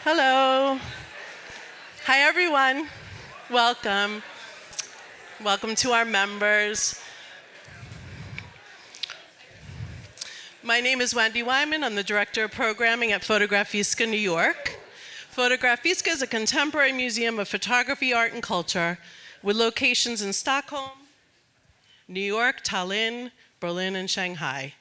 Hello. Hi, everyone. Welcome. Welcome to our members. My name is Wendy Wyman. I'm the Director of Programming at Fotografiska, New York. Fotografiska is a contemporary museum of photography, art, and culture with locations in Stockholm, New York, Tallinn, Berlin, and Shanghai.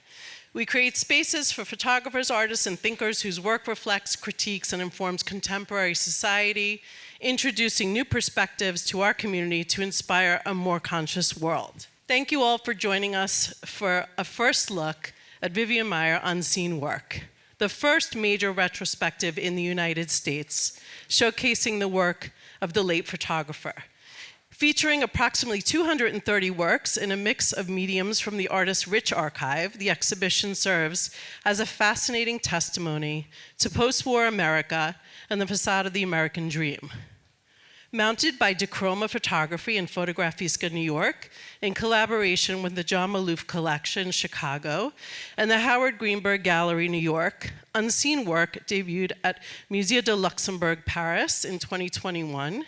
We create spaces for photographers, artists, and thinkers whose work reflects, critiques, and informs contemporary society, introducing new perspectives to our community to inspire a more conscious world. Thank you all for joining us for a first look at Vivian Maier Unseen Work, the first major retrospective in the United States, showcasing the work of the late photographer. Featuring approximately 230 works in a mix of mediums from the artist's rich archive, the exhibition serves as a fascinating testimony to post-war America and the facade of the American dream. Mounted by diChroma Photography and Fotografiska, New York, in collaboration with the John Maloof Collection, Chicago, and the Howard Greenberg Gallery, New York, Unseen Work debuted at Musée de Luxembourg, Paris in 2021.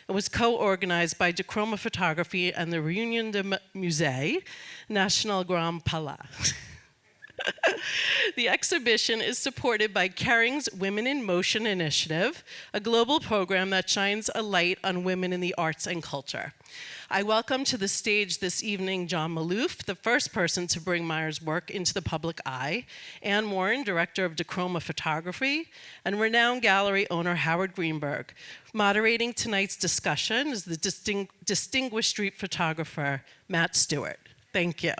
It was co-organized by diChroma Photography and the Réunion de Musée National Grand Palais. The exhibition is supported by Kering's Women in Motion initiative, a global program that shines a light on women in the arts and culture. I welcome to the stage this evening John Maloof, the first person to bring Maier's work into the public eye, and Morin, director of diChroma Photography, and renowned gallery owner Howard Greenberg. Moderating tonight's discussion is the distinguished street photographer, Matt Stuart. Thank you.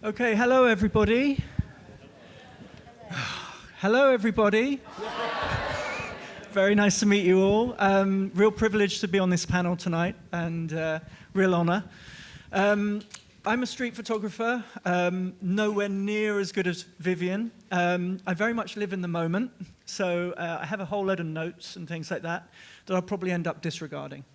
Okay, hello everybody. Hello everybody. Very nice to meet you all. Real privilege to be on this panel tonight and real honor. I'm a street photographer, nowhere near as good as Vivian. I very much live in the moment, so I have a whole load of notes and things like that I'll probably end up disregarding.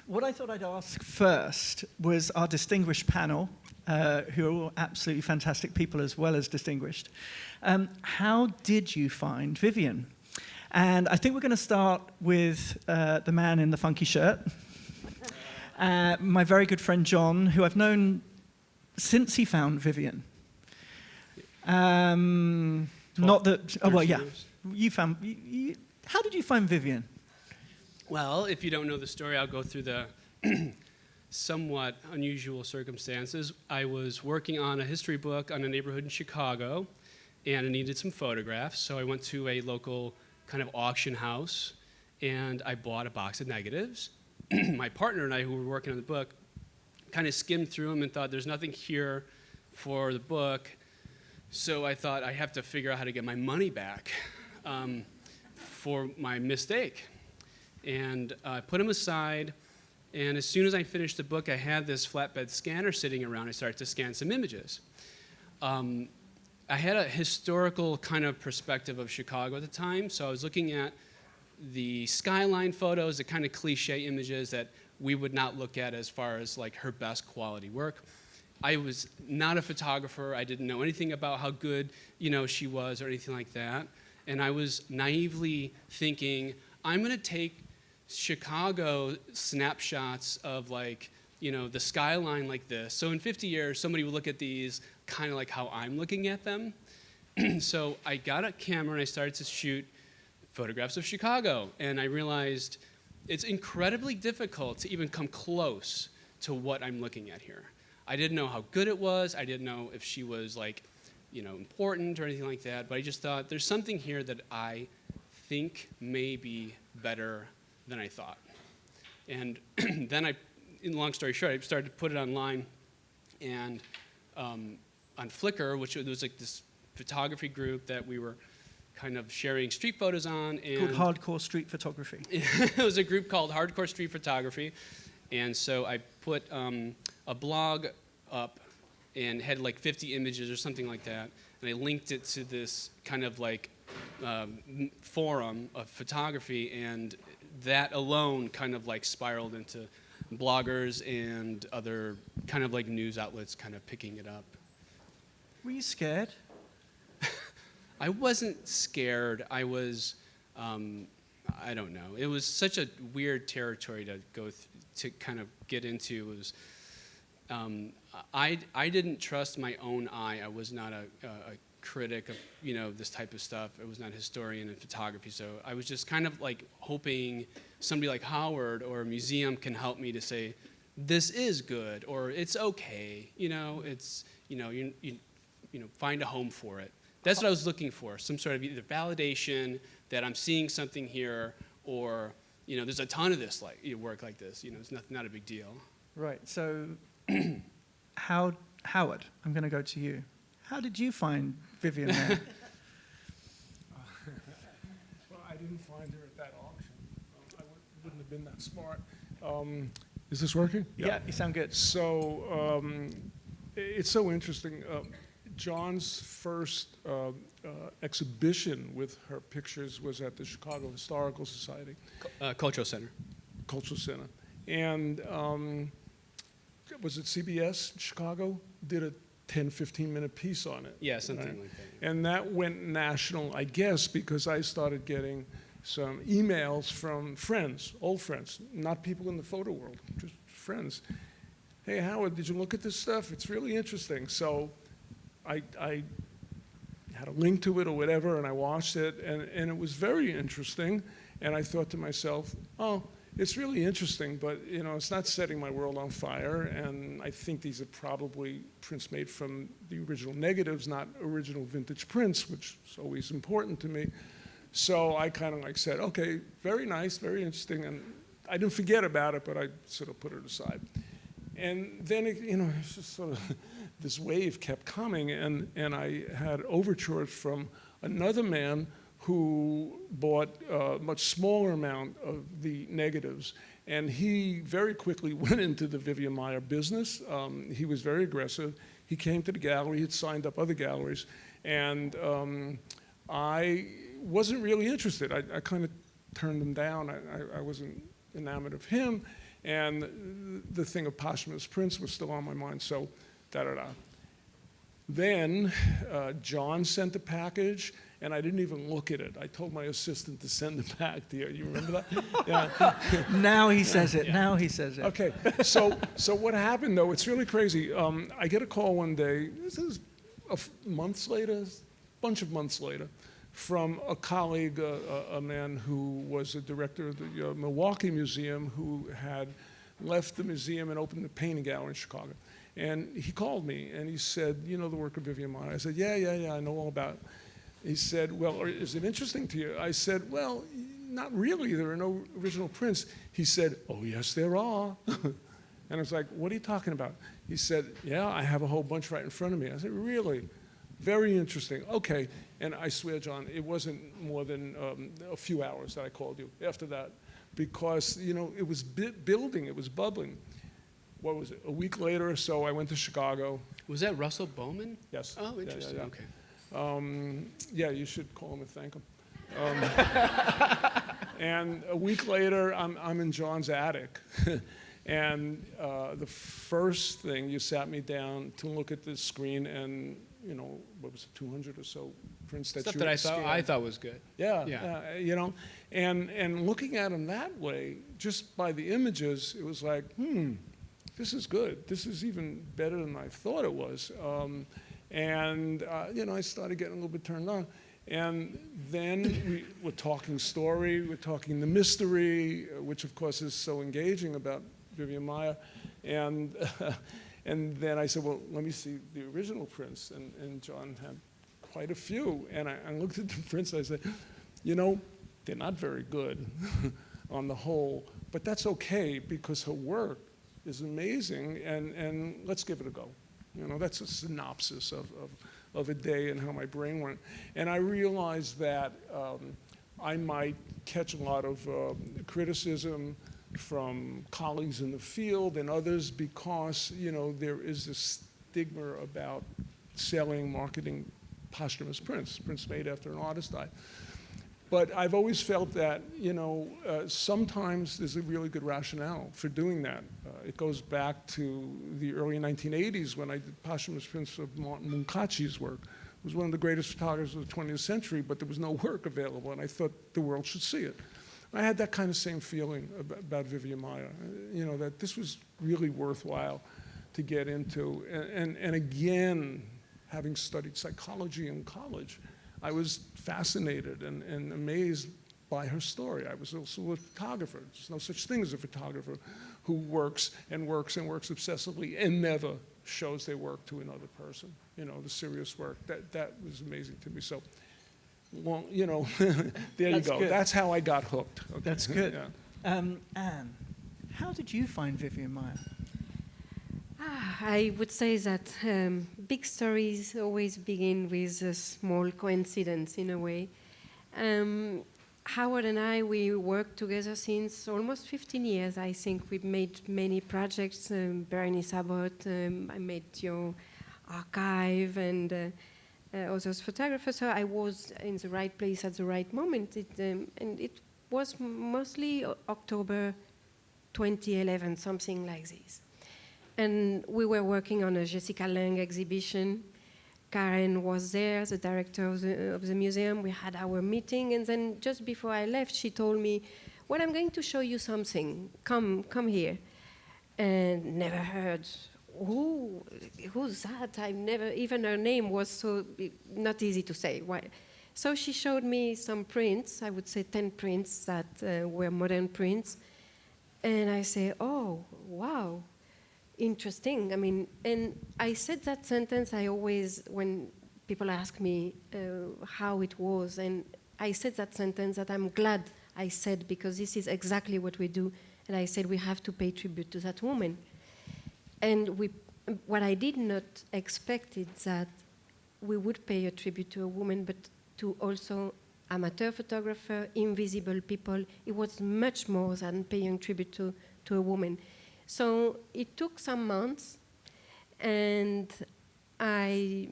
What I thought I'd ask first was our distinguished panel, who are all absolutely fantastic people as well as distinguished. How did you find Vivian? And I think we're going to start with the man in the funky shirt. My very good friend John, who I've known since he found Vivian. Not that, oh well, yeah. You found, how did you find Vivian? Well, if you don't know the story, I'll go through the somewhat unusual circumstances. I was working on a history book on a neighborhood in Chicago, and I needed some photographs, so I went to a local kind of auction house, and I bought a box of negatives. My partner and I, who were working on the book, kind of skimmed through them and thought there's nothing here for the book, so I thought I have to figure out how to get my money back for my mistake. And I put them aside, and as soon as I finished the book, I had this flatbed scanner sitting around. I started to scan some images. I had a historical kind of perspective of Chicago at the time, so I was looking at the skyline photos, the kind of cliche images that we would not look at as far as like her best quality work. I was not a photographer. I didn't know anything about how good, she was or anything like that. And I was naively thinking, I'm going to take Chicago snapshots of the skyline like this. So in 50 years, somebody will look at these kind of like how I'm looking at them. So I got a camera and I started to shoot photographs of Chicago. And I realized it's incredibly difficult to even come close to what I'm looking at here. I didn't know how good it was. I didn't know if she was important or anything like that. But I just thought there's something here that I think may be better than I thought. And then long story short, I started to put it online, and on Flickr, which was like this photography group that we were kind of sharing street photos on. And Called Hardcore Street Photography. it was a group called Hardcore Street Photography. And so I put a blog up and had like 50 images or something like that. And I linked it to this kind of like forum of photography, and that alone kind of like spiraled into bloggers and other kind of like news outlets kind of picking it up. Were you scared? I wasn't scared. I was, I don't know. It was such a weird territory to go to kind of get into. It was, I didn't trust my own eye. I was not a critic of this type of stuff. I was not a historian in photography, so I was just kind of like hoping somebody like Howard or a museum can help me to say this is good or it's okay. It's you find a home for it. That's what I was looking for. Some sort of either validation that I'm seeing something here, or there's a ton of this work like this. It's not a big deal. Right. So, Howard, I'm going to go to you. How did you find Vivian Maier? Well, I didn't find her at that auction. I wouldn't have been that smart. Is this working? Yeah, you sound good. So it's so interesting. John's first exhibition with her pictures was at the Chicago Historical Society. Cultural Center. Cultural Center. And was it CBS Chicago? Did a 10, 15-minute piece on it. Yeah, something right? like that. And that went national, I guess, because I started getting some emails from friends, old friends, not people in the photo world, just friends. Hey, Howard, did you look at this stuff? It's really interesting. So I had a link to it or whatever, and I watched it, and it was very interesting. And I thought to myself, oh, it's really interesting, but it's not setting my world on fire. And I think these are probably prints made from the original negatives, not original vintage prints, which is always important to me. So I kind of said, okay, very nice, very interesting. And I didn't forget about it, but I sort of put it aside. And then it's just sort of this wave kept coming, and I had overtures from another man who bought a much smaller amount of the negatives. And he very quickly went into the Vivian Maier business. He was very aggressive. He came to the gallery. He'd signed up other galleries. And I wasn't really interested. I kind of turned him down. I wasn't enamored of him. And the thing of posthumous prints was still on my mind. So, da-da-da. Then John sent a package, and I didn't even look at it. I told my assistant to send it back to you. You remember that? Yeah. Now he says it. Yeah. Now he says it. Okay. So what happened, though, it's really crazy. I get a call one day, this is months later, bunch of months later, from a colleague, a man who was a director of the Milwaukee Museum, who had left the museum and opened a painting gallery in Chicago. And he called me, and he said, you know the work of Vivian Maier? I said, yeah, I know all about it. He said, well, is it interesting to you? I said, well, not really. There are no original prints. He said, oh, yes, there are. And I was like, what are you talking about? He said, yeah, I have a whole bunch right in front of me. I said, really? Very interesting. Okay. And I swear, John, it wasn't more than a few hours that I called you after that, because, it was building. It was bubbling. What was it? A week later or so, I went to Chicago. Was that Russell Bowman? Yes. Oh, interesting. Yeah. Okay. Yeah, you should call him and thank him. And a week later, I'm in John's attic. And the first thing, you sat me down to look at the screen, and, what was it, 200 or so prints that Stuff you that scanned. I thought was good. Yeah. And looking at them that way, just by the images, it was like, this is good. This is even better than I thought it was. I started getting a little bit turned on. And then we were talking story, we're talking the mystery, which of course is so engaging about Vivian Maier. And then I said, well, let me see the original prints. And John had quite a few. And I looked at the prints, I said, they're not very good on the whole, but that's okay because her work is amazing, and let's give it a go. That's a synopsis of of a day and how my brain went. And I realized that I might catch a lot of criticism from colleagues in the field and others because, you know, there is this stigma about selling, marketing posthumous prints made after an artist died. But I've always felt that, you know, sometimes there's a really good rationale for doing that. It goes back to the early 1980s when I did posthumous prints of Martin Munkaci's work. He was one of the greatest photographers of the 20th century, but there was no work available, and I thought the world should see it. I had that kind of same feeling about Vivian Maier, you know, that this was really worthwhile to get into. And again, having studied psychology in college, I was fascinated and amazed by her story. I was also a photographer. There's no such thing as a photographer who works and works and works obsessively and never shows their work to another person, you know, the serious work. That was amazing to me. So, well, you know, there you go. Good. That's how I got hooked. Okay. That's good. Yeah. Anne, how did you find Vivian Maier? I would say that big stories always begin with a small coincidence in a way. Howard and I, we worked together since almost 15 years. I think we've made many projects, Berenice Abbott, I made your archive and others photographers. So I was in the right place at the right moment. And it was mostly October 2011, something like this. And we were working on a Jessica Lange exhibition. Karen was there, the director of the museum. We had our meeting, and then just before I left, she told me, well, I'm going to show you something. Come here. And never heard, who's that? I never, even her name was so not easy to say. Why? So she showed me some prints, I would say 10 prints that were modern prints. And I say, oh, wow. Interesting. I mean, and I said that sentence. I always, when people ask me how it was, and I said that sentence that I'm glad I said, because this is exactly what we do. And I said we have to pay tribute to that woman. And what I did not expect is that we would pay a tribute to a woman, but to also amateur photographer, invisible people. It was much more than paying tribute to a woman. So it took some months, and I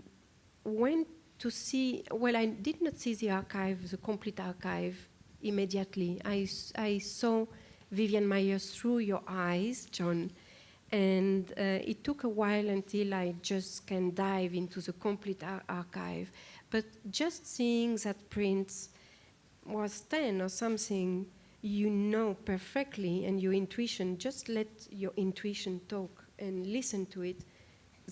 went to see, well, I did not see the archive, the complete archive, immediately. I saw Vivian Maier through your eyes, John, and it took a while until I just can dive into the complete archive. But just seeing that print was 10 or something, you know perfectly, and your intuition, just let your intuition talk and listen to it,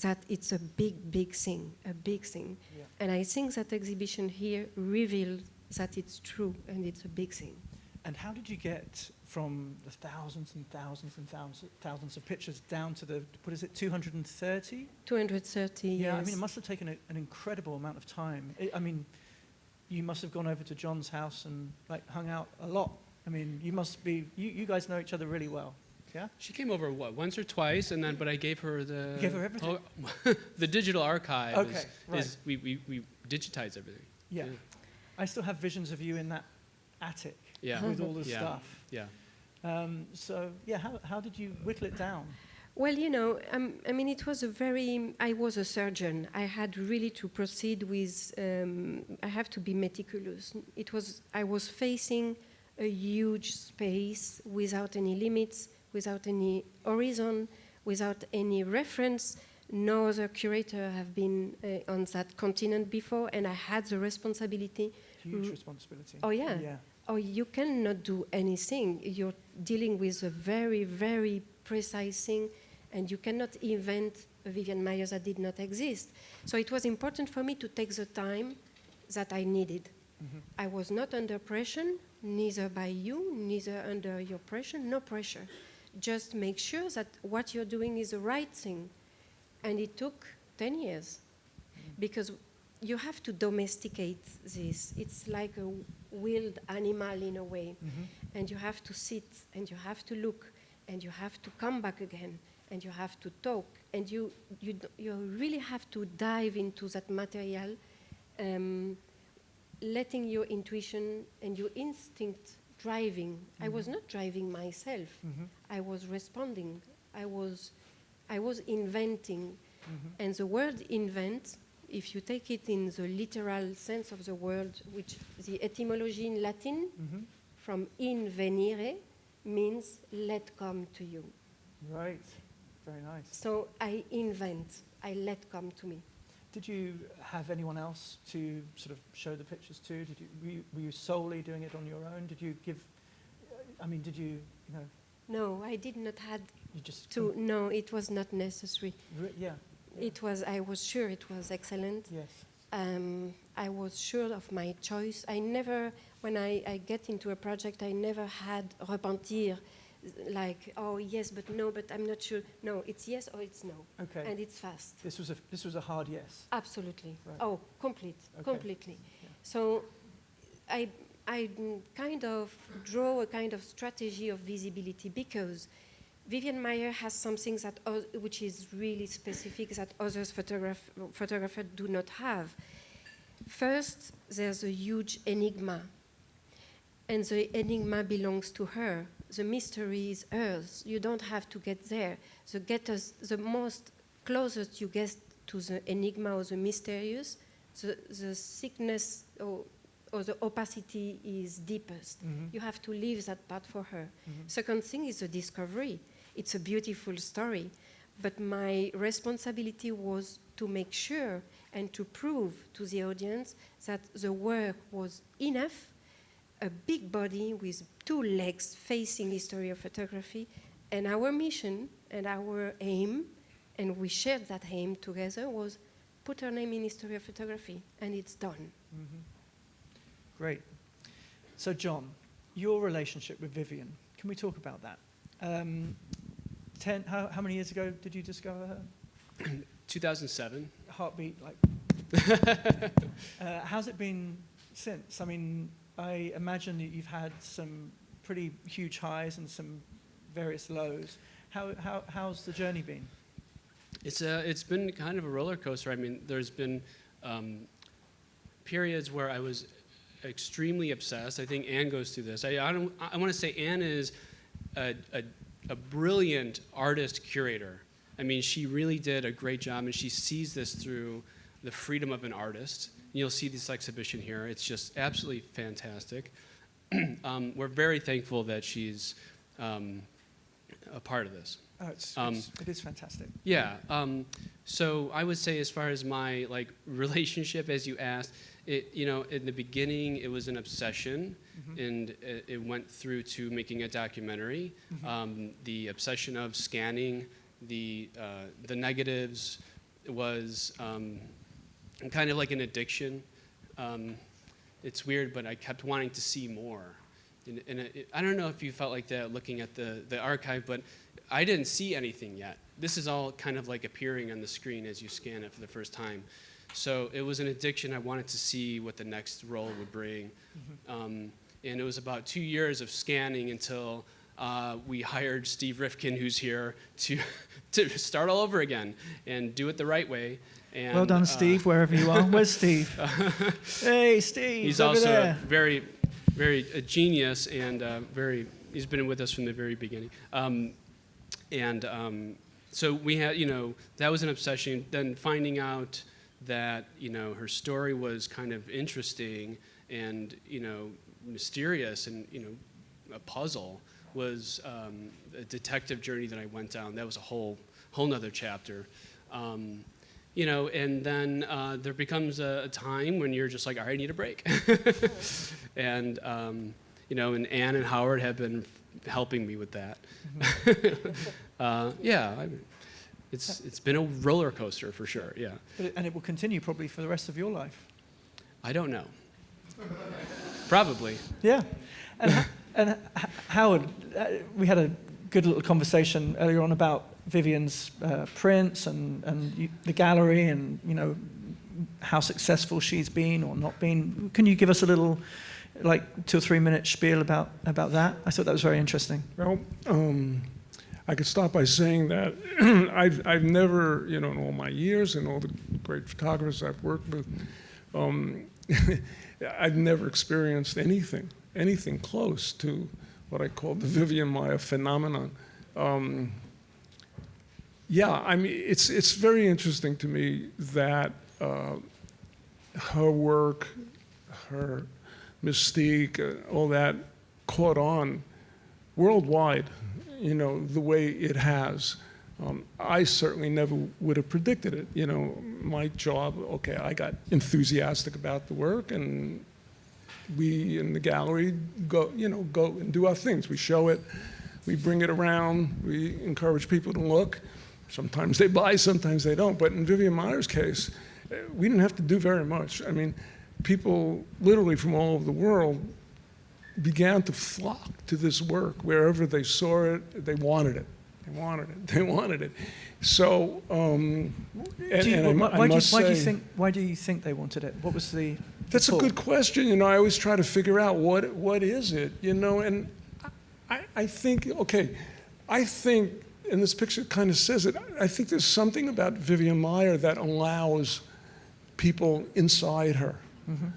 that it's a big, big thing, a big thing. Yeah. And I think that exhibition here revealed that it's true and it's a big thing. And how did you get from the thousands and thousands and thousands of pictures down to the, what is it, 230? 230, yeah, yes. I mean, it must have taken an incredible amount of time. I mean, you must have gone over to John's house and like hung out a lot. I mean, you must be, you guys know each other really well, yeah? She came over, what, once or twice, and then, but I gave her the... You gave her everything? The digital archive okay, right. we digitize everything. Yeah. I still have visions of you in that attic with all the stuff. Yeah. So, yeah, how did you whittle it down? Well, you know, I mean, it was I was a surgeon. I had really to proceed with, I have to be meticulous. I was facing a huge space without any limits, without any horizon, without any reference. No other curator have been on that continent before, and I had the responsibility. Huge responsibility. Oh, yeah. Oh, you cannot do anything. You're dealing with a very, very precise thing, and you cannot invent a Vivian Maier that did not exist. So it was important for me to take the time that I needed. Mm-hmm. I was not under pressure, neither by you, neither under your pressure, no pressure. Just make sure that what you're doing is the right thing. And it took 10 years, because you have to domesticate this. It's like a wild animal in a way. Mm-hmm. And you have to sit, and you have to look, and you have to come back again. and you have to talk, and you really have to dive into that material, letting your intuition and your instinct driving. I was not driving myself. I was responding. I was inventing. And the word invent, if you take it in the literal sense of the word, which the etymology in Latin from invenire means let come to you. Right. Very nice. So I invent, I let come to me. Did you have anyone else to sort of show the pictures to? Were you solely doing it on your own? Did you give, did you know? No, I did not have You just to, no, it was not necessary. Yeah. I was sure it was excellent. Yes. I was sure of my choice. I never, when I get into a project, I never had repentir, like, oh yes, but no, but I'm not sure. No, it's yes or it's no. Okay. And it's fast. This was a hard yes. Absolutely. Right. Oh, completely. Yeah. So I kind of draw a kind of strategy of visibility because Vivian Maier has something that which is really specific that others photographers do not have. First, there's a huge enigma, and the enigma belongs to her. The mystery is hers. You don't have to get there. The most closest you get to the enigma or the mysterious, the sickness or the opacity is deepest. You have to leave that part for her. Second thing is the discovery. It's a beautiful story, but my responsibility was to make sure and to prove to the audience that the work was enough, a big body with 2 legs facing history of photography, and our mission and our aim, and we shared that aim together, was put her name in history of photography, and it's done. Great. So John, your relationship with Vivian, can we talk about that? How many years ago did you discover her? 2007. Heartbeat, like. How's it been since? I mean, I imagine that you've had some pretty huge highs and some various lows. How's the journey been? It's been kind of a roller coaster. I mean, there's been periods where I was extremely obsessed. I think Anne goes through this. I want to say Anne is a brilliant artist curator. I mean, she really did a great job, and she sees this through the freedom of an artist. You'll see this exhibition here. It's just absolutely fantastic. We're very thankful that she's a part of this. Oh, it is fantastic. Yeah. So I would say, as far as my relationship, as you asked, in the beginning it was an obsession, and it went through to making a documentary. The obsession of scanning the negatives was kind of like an addiction. It's weird, but I kept wanting to see more. And I don't know if you felt like that looking at the archive, but I didn't see anything yet. This is all kind of like appearing on the screen as you scan it for the first time. So it was an addiction. I wanted to see what the next roll would bring. And it was about 2 years of scanning until we hired Steve Rifkin, who's here, to start all over again and do it the right way. And, well done, Steve, wherever you are. Where's Steve? Hey, Steve. He's over also there. a genius, and he's been with us from the very beginning. So we had, that was an obsession. Then finding out that, her story was kind of interesting and, mysterious and, a puzzle was a detective journey that I went down. That was a whole nother chapter. And then there becomes a time when you're just like, all right, I need a break. And, and Anne and Howard have been helping me with that. It's been a roller coaster for sure, yeah. And it will continue probably for the rest of your life. I don't know. Probably. Yeah. And Howard, we had a good little conversation earlier on about Vivian's prints and the gallery and, how successful she's been or not been. Can you give us a little, 2 or 3 minute spiel about that? I thought that was very interesting. Well, I could start by saying that I've never, in all my years and all the great photographers I've worked with, I've never experienced anything close to what I call the Vivian Maier phenomenon. Yeah, I mean, it's very interesting to me that her work, her mystique, all that caught on worldwide, the way it has. I certainly never would have predicted it. My job, okay, I got enthusiastic about the work, and we in the gallery go and do our things. We show it, we bring it around, we encourage people to look. Sometimes they buy, sometimes they don't. But in Vivian Maier's case, we didn't have to do very much. I mean, people literally from all over the world began to flock to this work. Wherever they saw it, they wanted it. They wanted it. So, why do you think they wanted it? What was the That's pull? a good question. I always try to figure out what is it, and I think, and this picture kind of says it, I think there's something about Vivian Maier that allows people inside her. Mm-hmm.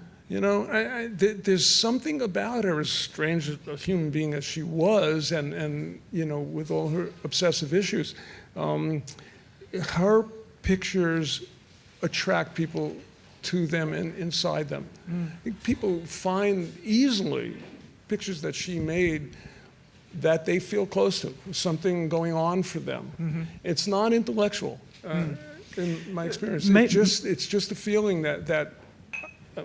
There's something about her, as strange a human being as she was, and with all her obsessive issues, her pictures attract people to them and inside them. Mm. People find easily pictures that she made that they feel close to, something going on for them. Mm-hmm. It's not intellectual, in my experience. It's just a feeling that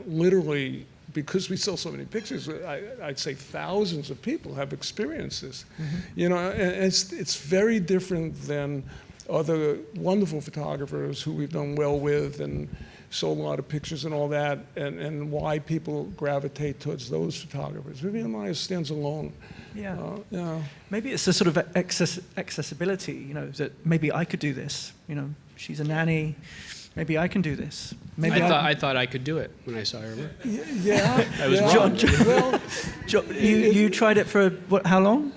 literally, because we sell so many pictures, I'd say thousands of people have experienced this. Mm-hmm. And it's very different than other wonderful photographers who we've done well with and sold a lot of pictures and all that, and why people gravitate towards those photographers. Vivian Maier stands alone. Yeah. Maybe it's a sort of accessibility, that maybe I could do this. She's a nanny. Maybe I can do this. Maybe I thought I could do it when I saw her work. Yeah. I was wrong. You tried it for how long?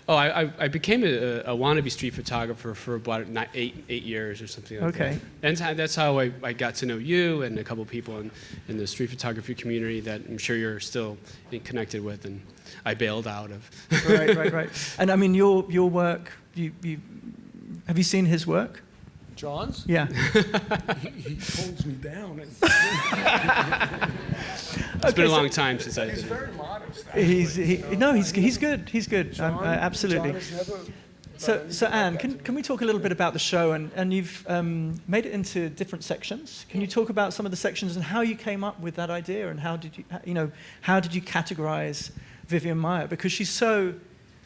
Oh, I became a wannabe street photographer for about 8 years or something like that. And that's how I got to know you and a couple people in the street photography community that I'm sure you're still connected with, and I bailed out of. Right. And I mean, your work, have you seen his work? John's? Yeah. he holds me down. It's been a long time since I did it. He's very modest. He's good. He's good. Absolutely. John So Anne, can we talk a little bit about the show? And you've made it into different sections. Can you talk about some of the sections and how you came up with that idea, and how did you categorize Vivian Maier, because she's so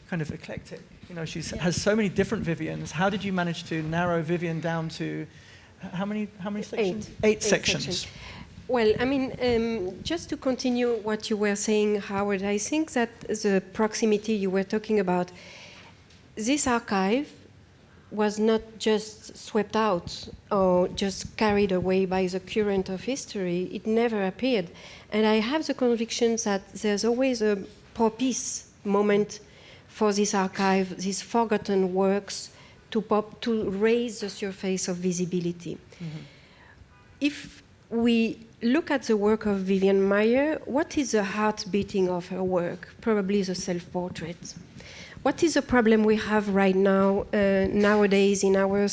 kind of eclectic. She has so many different Vivians. How did you manage to narrow Vivian down to how many sections? Eight sections. Well, I mean, just to continue what you were saying, Howard, I think that the proximity you were talking about, this archive was not just swept out or just carried away by the current of history. It never appeared. And I have the conviction that there's always a propice moment for this archive, these forgotten works, to raise the surface of visibility. Mm-hmm. If we look at the work of Vivian Maier, what is the heart beating of her work? Probably the self-portrait. What is the problem we have right now, nowadays in our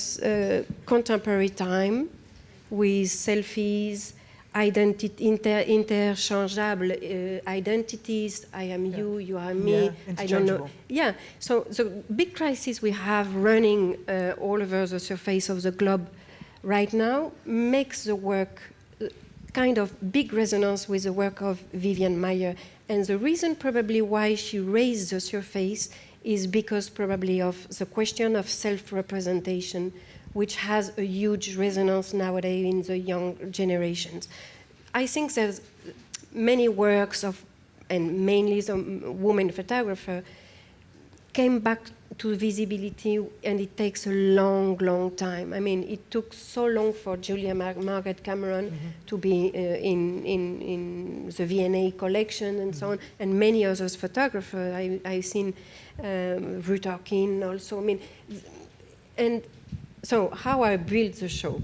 contemporary time, with selfies, interchangeable identities, I am you, you are me, I don't know. Yeah, so the big crisis we have running all over the surface of the globe right now makes the work kind of big resonance with the work of Vivian Maier. And the reason probably why she raised the surface is because probably of the question of self-representation, which has a huge resonance nowadays in the young generations. I think there's many works of, and mainly the woman photographer, came back to visibility, and it takes a long, long time. I mean, it took so long for Julia Margaret Cameron to be in the V&A collection and so on, and many others photographers. I've seen Ruth Orkin also. I mean, and so how I built the show.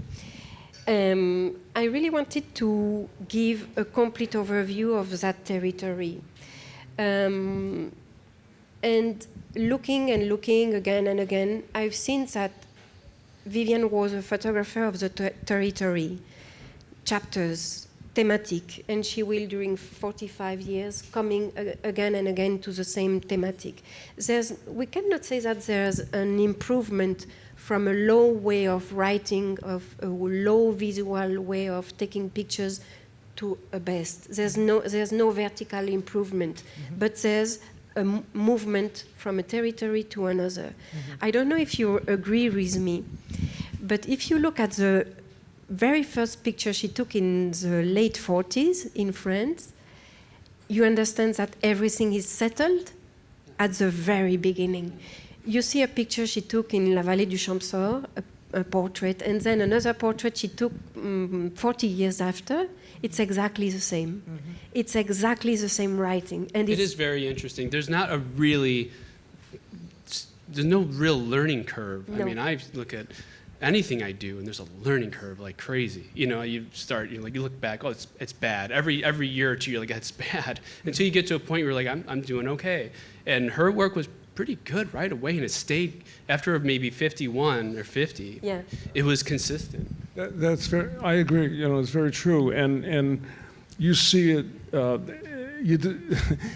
I really wanted to give a complete overview of that territory. And looking and looking again and again, I've seen that Vivian was a photographer of the territory, chapters, thematic, and she will, during 45 years, coming again and again to the same thematic. We cannot say that there's an improvement from a low way of writing, of a low visual way of taking pictures, to a best. There's no vertical improvement, but there's a movement from a territory to another. I don't know if you agree with me, but if you look at the very first picture she took in the late 40s in France, you understand that everything is settled at the very beginning. You see a picture she took in La Vallée du Champsaur, a portrait, and then another portrait she took 40 years after. It's exactly the same. It's exactly the same writing. And it is very interesting. There's not a really, there's no real learning curve. No. I mean, I look at anything I do, and there's a learning curve like crazy. You know, you look back, oh, it's bad. Every year or two, you're like, it's bad. Until you get to a point where you're like, I'm doing okay. And her work was pretty good right away, and it stayed after maybe 51 or 50. Yeah. It was consistent. That's very. I agree. You know, it's very true, and you see it.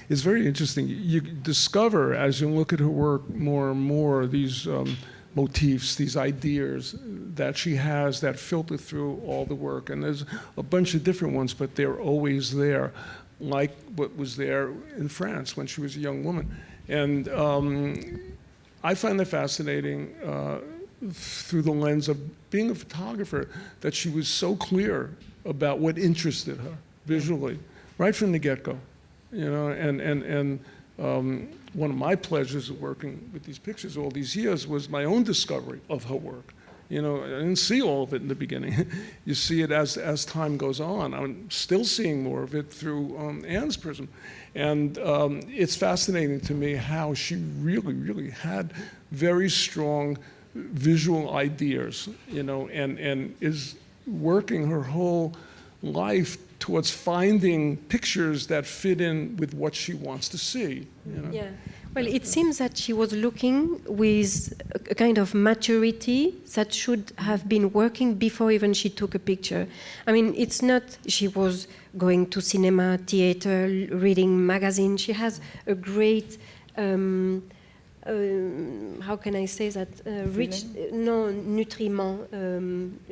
It's very interesting. You discover as you look at her work more and more these motifs, these ideas that she has that filter through all the work, and there's a bunch of different ones, but they're always there, like what was there in France when she was a young woman. And I find that fascinating through the lens of being a photographer, that she was so clear about what interested her visually, right from the get-go. You know, and one of my pleasures of working with these pictures all these years was my own discovery of her work. You know, I didn't see all of it in the beginning. You see it as time goes on. I'm still seeing more of it through Anne's prism. And it's fascinating to me how she really, really had very strong visual ideas, you know, and is working her whole life towards finding pictures that fit in with what she wants to see. You know? Yeah. Well, it seems that she was looking with a kind of maturity that should have been working before even she took a picture. I mean, it's not she was going to cinema, theater, reading magazine. She has a great, how can I say that, rich, nutriment.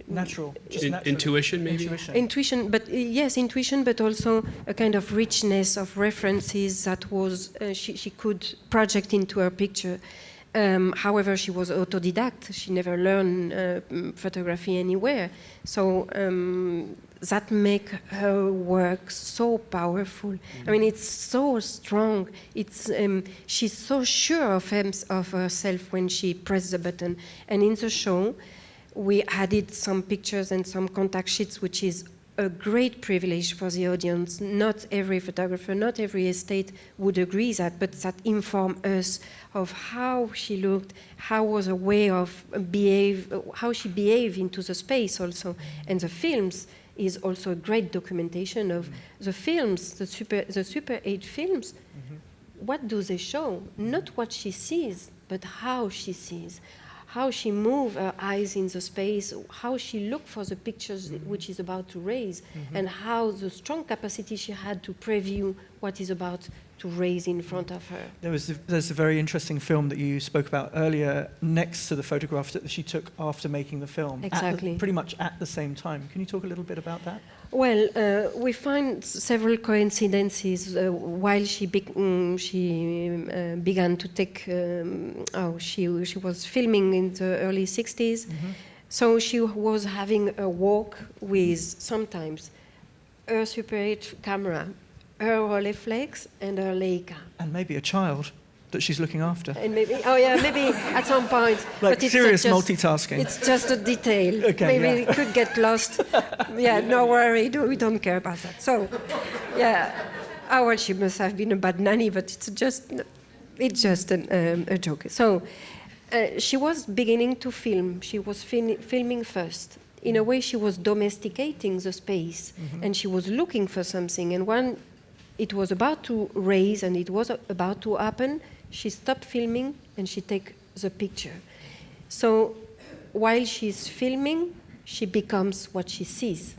Natural. Just Intuition, maybe? Intuition, but yes, intuition, but also a kind of richness of references that was she could project into her picture. However, she was autodidact. She never learned photography anywhere. So that make her work so powerful. I mean, it's so strong. It's she's so sure of herself when she presses the button. And in the show, we added some pictures and some contact sheets, which is a great privilege for the audience. Not every photographer, not every estate would agree that, but that inform us of how she looked, how was her way of how she behaved into the space also. And the films is also a great documentation of the films, the Super 8 films. What do they show? Not what she sees, but how she sees. How she moves her eyes in the space, how she looked for the pictures which is about to raise, and how the strong capacity she had to preview what is about to raise in front of her. There's a very interesting film that you spoke about earlier next to the photograph that she took after making the film. Exactly. Pretty much at the same time. Can you talk a little bit about that? Well, we find several coincidences while she began to take. She was filming in the early 60s, so she was having a walk with sometimes her Super 8 camera, her Rolleiflex, and her Leica. And maybe a child. that she's looking after. And maybe, oh yeah, maybe at some point. Like but it's serious just, multitasking. It's just a detail. Okay, maybe yeah. it could get lost. Yeah, no worry, we don't care about that. So, yeah, well, she must have been a bad nanny, but it's just a joke. So, she was beginning to film. She was filming first. In a way, she was domesticating the space, and she was looking for something. And when it was about to raise and it was about to happen, she stopped filming and she take the picture. So while she's filming, she becomes what she sees.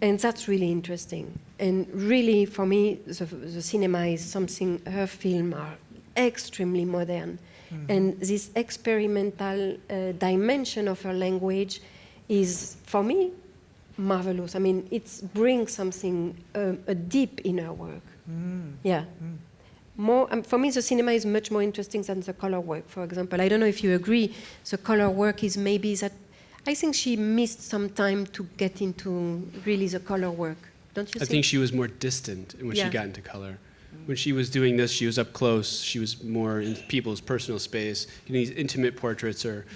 And that's really interesting. And really, for me, the cinema is something, her films are extremely modern. And this experimental dimension of her language is, for me, marvelous. I mean, it brings something deep in her work. Yeah. More, for me, the cinema is much more interesting than the color work, for example. I don't know if you agree, the color work is maybe that, I think she missed some time to get into really the color work. Don't you think? I think she was more distant when she got into color. When she was doing this, she was up close. She was more in people's personal space. These intimate portraits are...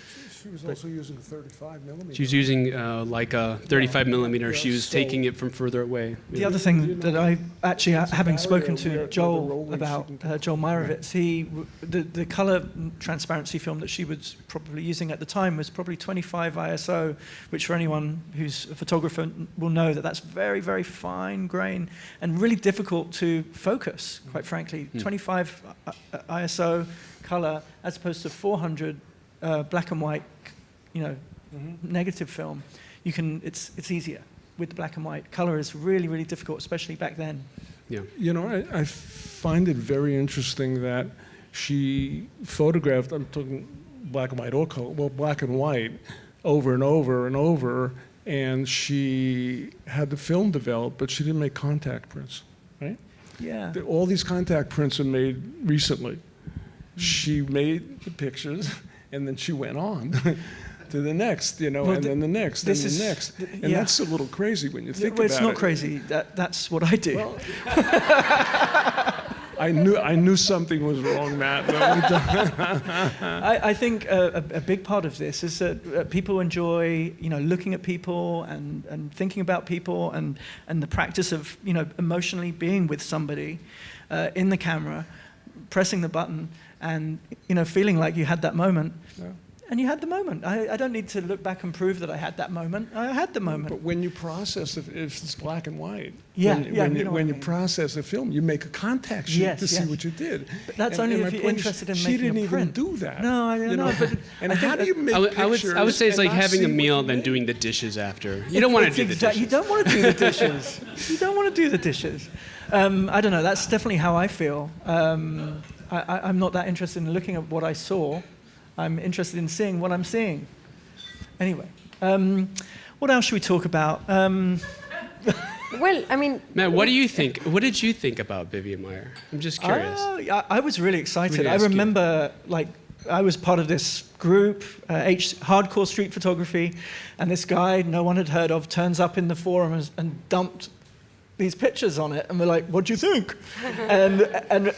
She was also using 35 millimeter. She was using like a 35 millimeter. She was taking it from further away. The other thing that I actually, having spoken to Joel about Joel Meyerowitz, the color transparency film that she was probably using at the time was probably 25 ISO, which for anyone who's a photographer will know that that's very, very fine grain and really difficult to focus, quite frankly. 25 ISO color as opposed to 400 black and white, negative film. You can, it's easier with the black and white. Color is really, really difficult, especially back then. Yeah. I find it very interesting that she photographed, I'm talking black and white or color, well, black and white over and over and over, and she had the film developed, but she didn't make contact prints, right? Yeah. All these contact prints are made recently. She made the pictures, and then she went on to the next, and then the next, and the next. And that's a little crazy when you think about it. It's not crazy. That's what I do. Well, I knew something was wrong, Matt. I think a big part of this is that people enjoy, looking at people and thinking about people and the practice of, emotionally being with somebody in the camera, pressing the button, and feeling like you had that moment. Yeah. And you had the moment. I don't need to look back and prove that I had that moment. I had the moment. But when you process, if it's black and white, when you process a film, you make a contact sheet to see what you did. But that's only if you're interested in making a print. She didn't even do that. No, I don't know. But and how do you make pictures? I would say it's like having a meal, then did? doing the dishes after. You don't want to do the dishes. You don't want to do the dishes. You don't want to do the dishes. I don't know. That's definitely how I feel. I'm not that interested in looking at what I saw. I'm interested in seeing what I'm seeing. Anyway, what else should we talk about? Well, I mean... Matt, what do you think? What did you think about Vivian Maier? I'm just curious. I was really excited. Really I remember, I was part of this group, hardcore street photography, and this guy no one had heard of turns up in the forum and dumped these pictures on it, and we're like, what do you think? and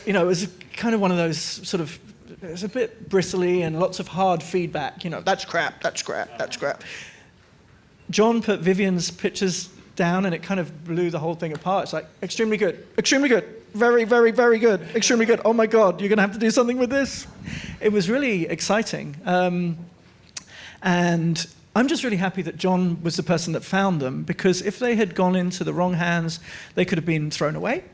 it was kind of one of those sort of, it was a bit bristly and lots of hard feedback, that's crap, that's crap, that's crap. John put Vivian's pictures down and it kind of blew the whole thing apart. It's like, extremely good, very, very, very good, extremely good. Oh my God, you're gonna have to do something with this? It was really exciting. And I'm just really happy that John was the person that found them, because if they had gone into the wrong hands, they could have been thrown away.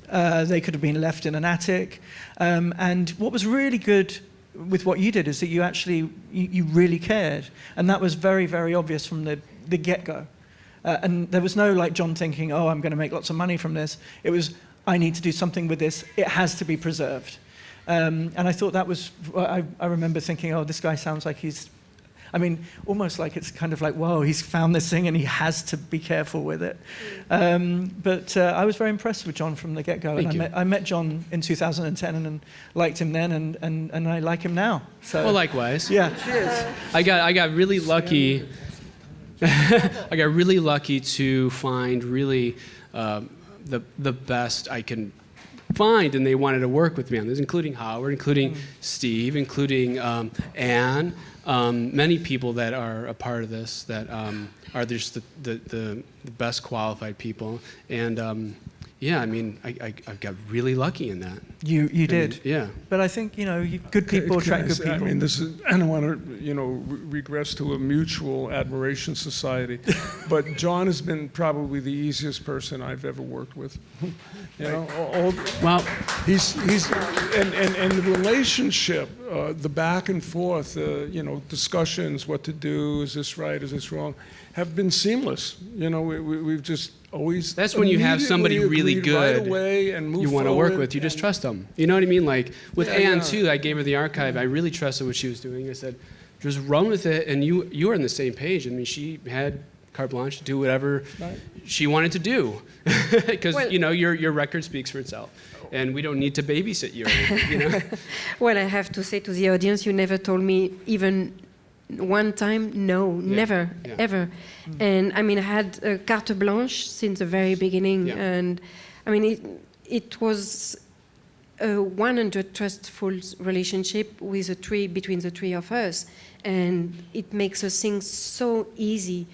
They could have been left in an attic. And what was really good with what you did is that you actually, you really cared. And that was very, very obvious from the get-go. And there was no John thinking, I'm going to make lots of money from this. It was, I need to do something with this. It has to be preserved. And I thought that was, I remember thinking, this guy sounds like almost like it's kind of like, whoa, he's found this thing and he has to be careful with it. But I was very impressed with John from the get-go. I met John in 2010 and liked him then, and I like him now. So. Well, likewise. Yeah. Cheers. I got really lucky. I got really lucky to find really the best I can find, and they wanted to work with me on this, including Howard, including Steve, including Anne, many people that are a part of this that are just the best qualified people. And yeah, I mean, I got really lucky in that. You did. Yeah. But I think, good people attract good people. I mean, I don't want to, regress to a mutual admiration society, but John has been probably the easiest person I've ever worked with. Well, he's and the relationship, the back and forth, discussions, what to do, is this right, is this wrong, have been seamless. We've just always. That's when you have somebody really good right away and move you want to work with. You and just trust them. You know what I mean? Like with Anne yeah. too, I gave her the archive. I really trusted what she was doing. I said, just run with it, and you were on the same page. I mean, she had carte blanche to do whatever she wanted to do, because your record speaks for itself, and we don't need to babysit you. Well, I have to say to the audience, you never told me even one time, no, never, ever. And I mean, I had a carte blanche since the very beginning, and I mean, it was a 100 trustful relationship with between the three of us, and it makes us things so easy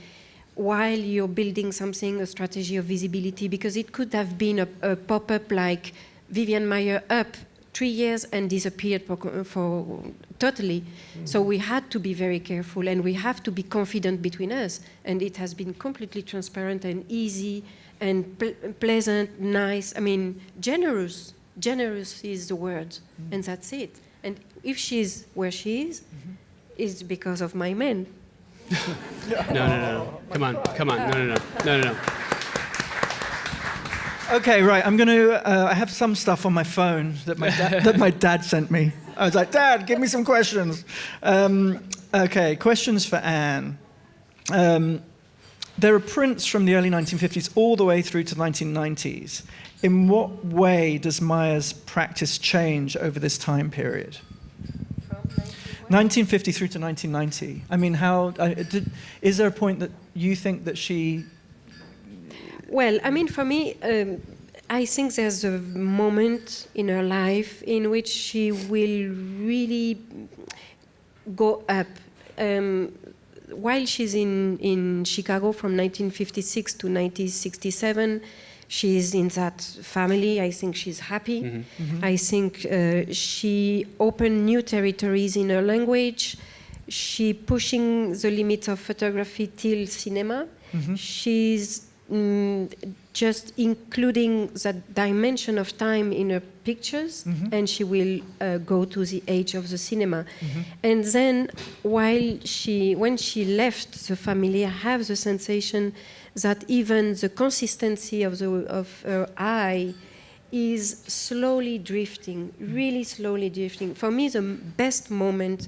while you're building something, a strategy of visibility, because it could have been a pop-up like Vivian Maier up 3 years and disappeared for totally. So we had to be very careful, and we have to be confident between us. And it has been completely transparent and easy and pleasant, nice. I mean, generous. Generous is the word, and that's it. And if she's where she is, it's because of my men. No. Come on. No. Okay, right. I'm going to. I have some stuff on my phone that my dad sent me. I was like, Dad, give me some questions. Okay, questions for Anne. There are prints from the early 1950s all the way through to the 1990s. In what way does Maier's practice change over this time period? From 1950 through to 1990. I mean, is there a point that you think that she... Well, I mean, for me, I think there's a moment in her life in which she will really go up. While she's in Chicago from 1956 to 1967, she's in that family. I think she's happy. Mm-hmm. Mm-hmm. I think she opened new territories in her language. She pushing the limits of photography till cinema. Mm-hmm. She's just including that dimension of time in her pictures, and she will go to the age of the cinema. And then when she left the family, I have the sensation that even the consistency of her eye is slowly drifting, really slowly drifting. For me, the best moment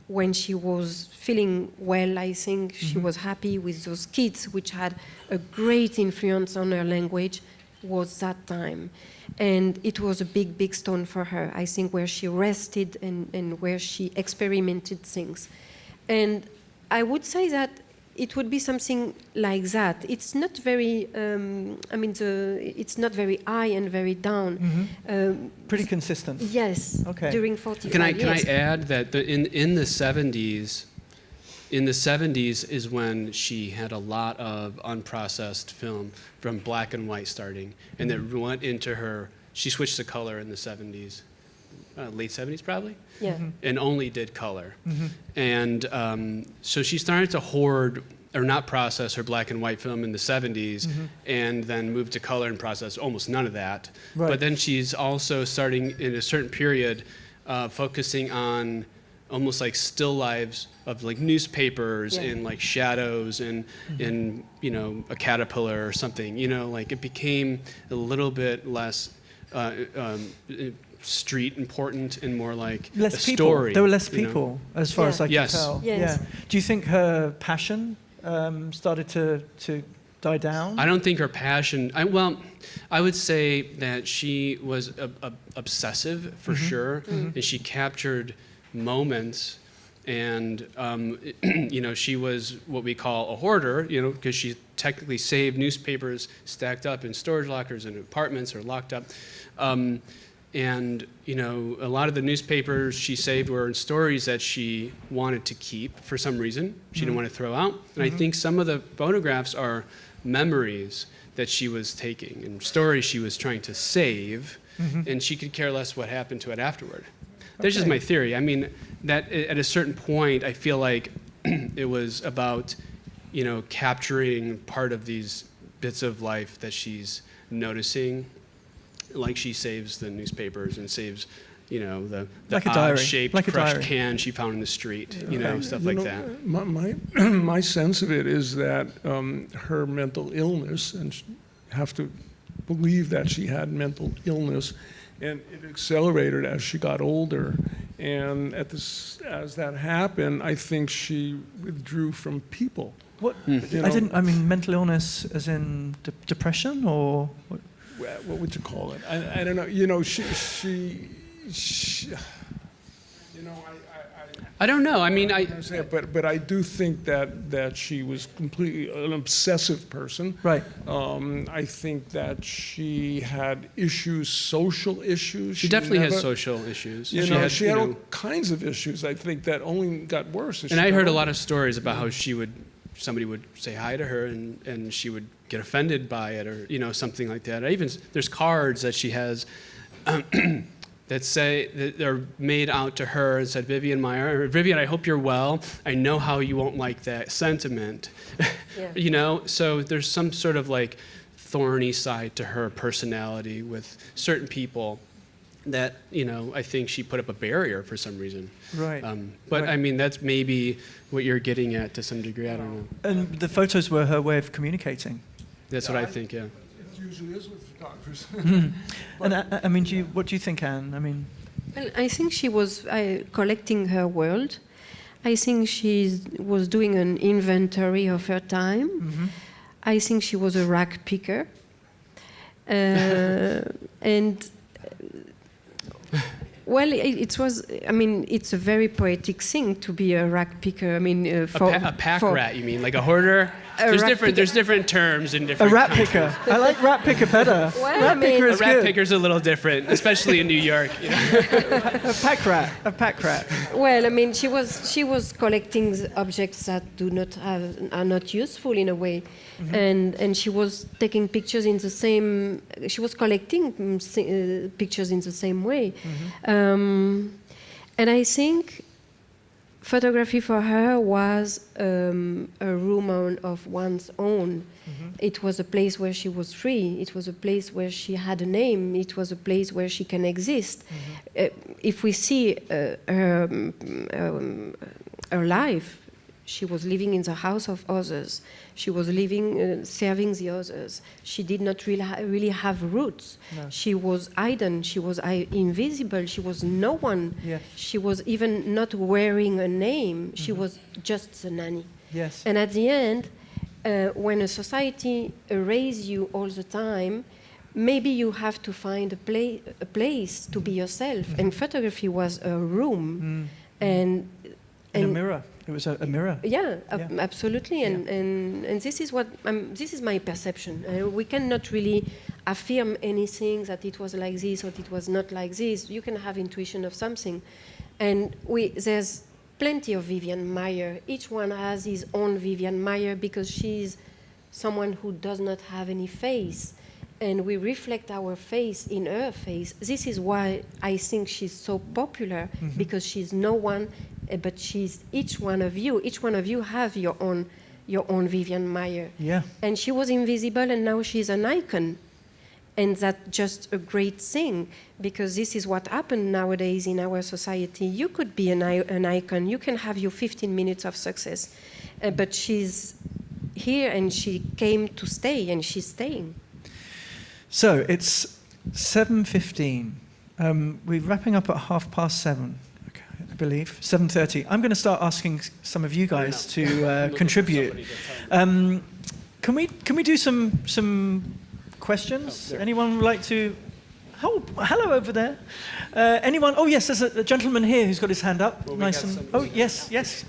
when she was feeling well, I think she was happy with those kids, which had a great influence on her language, was that time. And it was a big, big stone for her, I think, where she rested and where she experimented things. And I would say that it would be something like that. It's not very, it's not very high and very down. Pretty consistent. Yes. Okay. During 45 years. Can I add that in the 70s, is when she had a lot of unprocessed film from black and white starting, and that went into her. She switched to color in the 70s, late 70s probably. Yeah. And only did color. And so she started to hoard or not process her black and white film in the 70s, and then moved to color and process almost none of that. Right. But then she's also starting in a certain period focusing on almost like still lives of like newspapers and like shadows and a caterpillar or something. Like it became a little bit less street important and more like less a people. Story. There were less people, as far as I can tell. Yes. Yeah. Do you think her passion started to die down? I don't think her passion. I would say that she was obsessive for sure, and she captured moments And you know, she was what we call a hoarder, you know, because she technically saved newspapers stacked up in storage lockers in apartments or locked up. And you know, a lot of the newspapers she saved were stories that she wanted to keep for some reason. She didn't want to throw out. And I think some of the photographs are memories that she was taking and stories she was trying to save, and she could care less what happened to it afterward. That's just my theory. I mean, that at a certain point, I feel like it was about, you know, capturing part of these bits of life that she's noticing. Like she saves the newspapers and saves, you know, the Like a diary. odd-shaped Like a crushed diary. can she found in the street, you know, stuff You like know, that. My sense of it is that her mental illness, and have to believe that she had mental illness, and it accelerated as she got older. And as that happened, I think she withdrew from people. What? You know, I mean, mental illness as in depression or? What? what would you call it? I don't know. You know, she you know, I don't know. I mean, but I do think that she was completely an obsessive person. Right. I think that she had issues, social issues. she definitely has never- social issues. You She know, had, she you had know, all kinds of issues. I think that only got worse. as and she I got heard a older. lot of stories about how somebody would say hi to her and she would get offended by it, or, you know, something like that. There's cards that she has that say, that are made out to her and said, Vivian Maier, or, Vivian, I hope you're well. I know how you won't like that sentiment. Yeah. You know, so there's some sort of like thorny side to her personality with certain people that, you know, I think she put up a barrier for some reason. Right. But Right. I mean, that's maybe what you're getting at to some degree. I don't know. And the photos were her way of communicating. That's what I think, yeah. It usually is with photographers. And I mean, what do you think, Anne? I mean, Well, I think she was collecting her world. I think she was doing an inventory of her time. I think she was a rack picker. And well, it was. I mean, it's a very poetic thing to be a rack picker. I mean, A pack rat, you mean? Like a hoarder? A rat picker. There's different terms in a different rat countries. picker. I like rat picker better. Well, rat I mean- picker A is rat good. picker's a little different, especially in New York. You know? A pack rat. A pack rat. Well, I mean, she was collecting the objects that are not useful in a way, and she was taking pictures in the same. She was collecting pictures in the same way, and I think photography for her was a room of one's own. It was a place where she was free. It was a place where she had a name. It was a place where she can exist. If we see her life, she was living in the house of others. She was living, serving the others. She did not really have roots. No. She was hidden. She was invisible. She was no one. Yes. She was even not wearing a name. She was just the nanny. Yes. And at the end, when a society erases you all the time, maybe you have to find a place to be yourself. And photography was a room, and a mirror. It was a mirror. yeah, Yeah. absolutely. And this is what this is my perception. We cannot really affirm anything that it was like this or it was not like this. You can have intuition of something, and there's plenty of Vivian Maier. Each one has his own Vivian Maier because she's someone who does not have any face, and we reflect our face in her face. This is why I think she's so popular, because she's no one, but she's each one of you. Each one of you have your own Vivian Maier. Yeah. And she was invisible, and now she's an icon. And that's just a great thing, because this is what happened nowadays in our society. You could be an icon. You can have your 15 minutes of success. But she's here, and she came to stay, and she's staying. So it's 7:15. We're wrapping up at 7:30, okay, I believe. 7:30. I'm going to start asking some of you guys to contribute. Can we do some questions? Anyone would like to Oh, hello over there. Anyone? Oh, yes, there's a gentleman here who's got his hand up. Well, Nice and. Oh, yes, yes.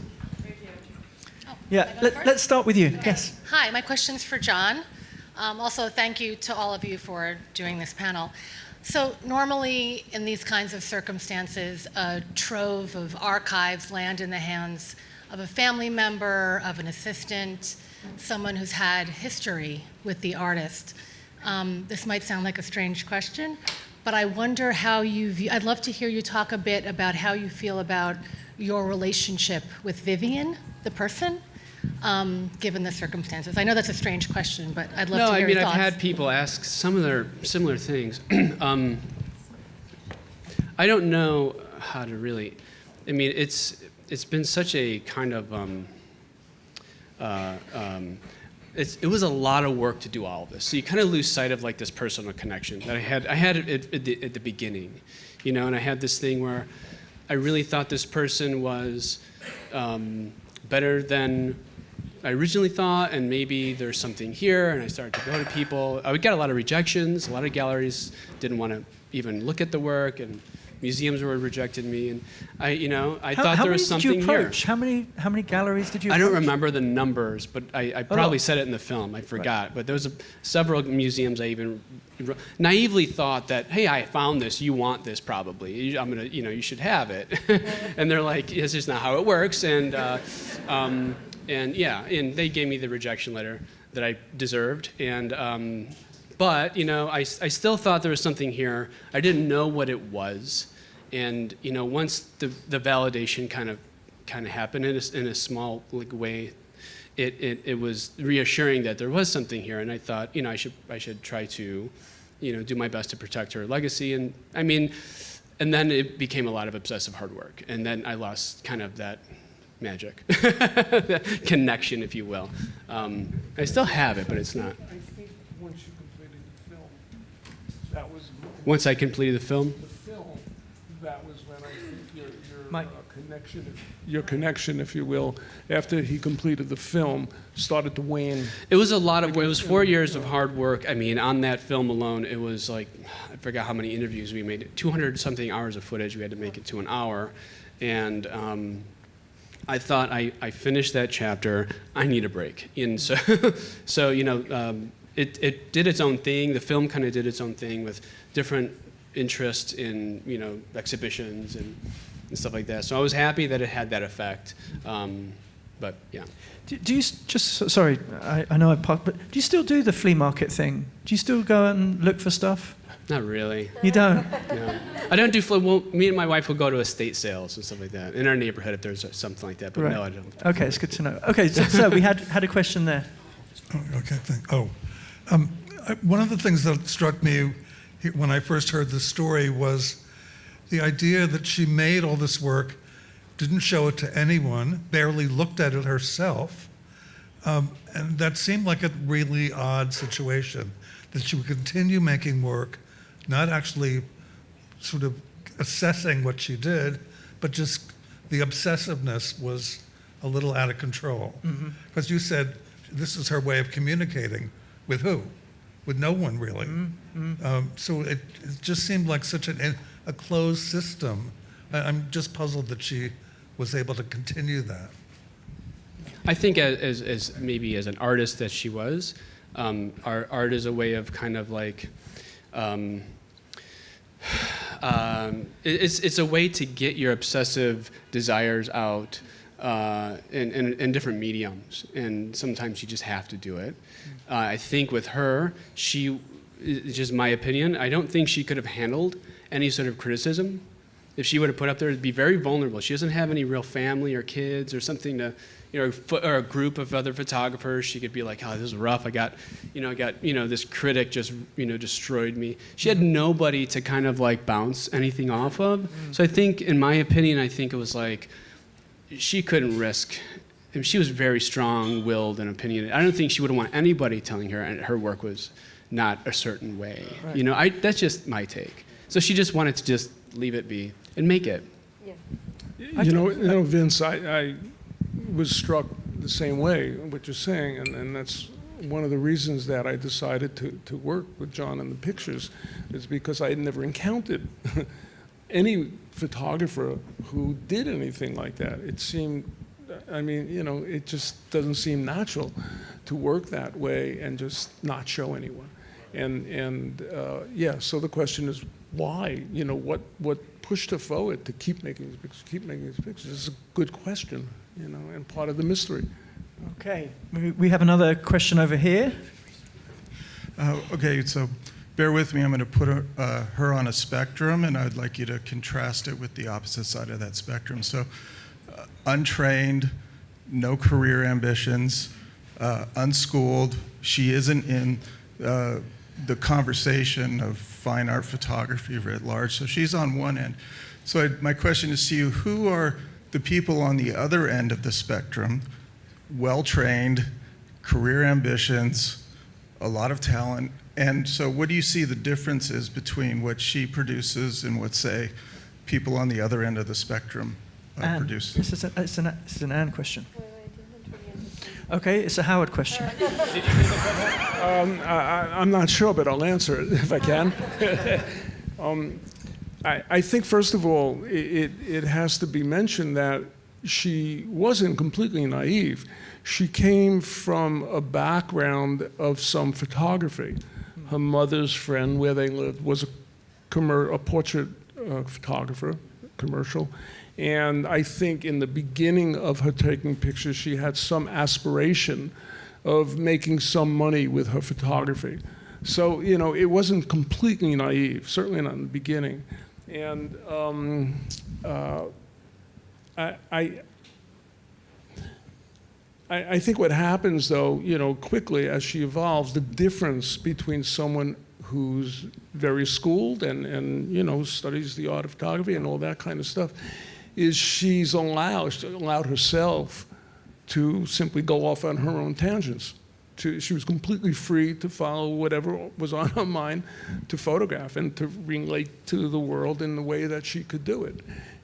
Yeah, Am I going first? let's start with you. Yes. Hi, my question's for John. Also, thank you to all of you for doing this panel. So normally in these kinds of circumstances, a trove of archives land in the hands of a family member, of an assistant, someone who's had history with the artist. This might sound like a strange question, but I wonder how you view, I'd love to hear you talk a bit about how you feel about your relationship with Vivian, the person, given the circumstances. I know that's a strange question, but I'd love to hear your thoughts. I've had people ask some of their similar things. I don't know how to really, I mean, it's been such a kind of, it was a lot of work to do all of this. So you kind of lose sight of like this personal connection that I had it at the beginning, you know, and I had this thing where I really thought this person was better than I originally thought, and maybe there's something here, and I started to go to people. I would get a lot of rejections. A lot of galleries didn't want to even look at the work, and museums were rejected me, and I thought there was something here. How many did you approach? How many galleries did you approach? I don't remember the numbers, but I probably said it in the film. I forgot. Right. But there was several museums I even naively thought that, hey, I found this. You want this probably. I'm gonna, you should have it. And they're like, this is not how it works. And they gave me the rejection letter that I deserved. And but I still thought there was something here. I didn't know what it was. And once the validation kind of happened in a small way, it was reassuring that there was something here. And I thought I should try to do my best to protect her legacy. And I mean, and then it became a lot of obsessive hard work. And then I lost kind of that magic, that connection, if you will. I still have it, but it's not. I think once you completed the film, that was... Once I completed the film? The film, that was when I think Mike. Your connection, if you will, after he completed the film, started to wane. It was a lot of, it was 4 years of hard work. I mean, on that film alone, it was like, I forgot how many interviews we made, 200 something hours of footage. We had to make it to an hour. And I thought I finished that chapter, I need a break. And so, it did its own thing. The film kind of did its own thing with different interests in, exhibitions and stuff like that. So I was happy that it had that effect. But yeah. Do you just, sorry, I know I parked, but do you still do the flea market thing? Do you still go out and look for stuff? Not really. You don't? No. I don't do flea, well, me and my wife will go to estate sales and stuff like that. In our neighborhood if there's something like that, but right. no, I don't. Okay, it's good to know. Okay, so we had a question there. Oh, okay, thanks. One of the things that struck me when I first heard the story was the idea that she made all this work, didn't show it to anyone, barely looked at it herself, and that seemed like a really odd situation, that she would continue making work, not actually sort of assessing what she did, but just the obsessiveness was a little out of control. Because you said this is her way of communicating. With who? With no one, really. So it just seemed like such a closed system. I'm just puzzled that she was able to continue that. I think as maybe as an artist that she was, art is a way of kind of like, it's a way to get your obsessive desires out in different mediums, and sometimes you just have to do it. I think with her, it's just my opinion, I don't think she could have handled any sort of criticism. If she would have put up there, it'd be very vulnerable. She doesn't have any real family or kids or something to, or a group of other photographers. She could be like, oh, this is rough. I got this critic just, destroyed me. She had nobody to kind of like bounce anything off of. So I think, in my opinion, I think it was like, she couldn't risk. I mean, she was very strong-willed and opinionated. I don't think she would want anybody telling her her work was not a certain way. Right. That's just my take. So she just wanted to just leave it be and make it. Yeah. Vince, I was struck the same way, what you're saying, and that's one of the reasons that I decided to work with John in the pictures is because I had never encountered any photographer who did anything like that. It seemed, I mean, you know, it just doesn't seem natural to work that way and just not show anyone. Yeah, so the question is why? You know, what pushed her forward to keep making these pictures, keep making these pictures? It's a good question, you know, and part of the mystery. Okay, we have another question over here. Okay, so bear with me. I'm going to put her on a spectrum, and I'd like you to contrast it with the opposite side of that spectrum. So, untrained, no career ambitions, unschooled. She isn't in the conversation of fine art photography writ large. So she's on one end. So my question is to you: who are the people on the other end of the spectrum? Well-trained, career ambitions, a lot of talent. And so what do you see the differences between what she produces and what, say, people on the other end of the spectrum produce? It's an Anne question. Okay, it's a Howard question. I'm not sure, but I'll answer it if I can. I think, first of all, it has to be mentioned that she wasn't completely naive. She came from a background of some photography. Her mother's friend, where they lived, was a portrait photographer, commercial. And I think in the beginning of her taking pictures, she had some aspiration of making some money with her photography. So, you know, it wasn't completely naive, certainly not in the beginning. And I think what happens, though, you know, quickly as she evolves, the difference between someone who's very schooled and you know, studies the art of photography and all that kind of stuff, is she's allowed herself to simply go off on her own tangents. She was completely free to follow whatever was on her mind to photograph and to relate to the world in the way that she could do it.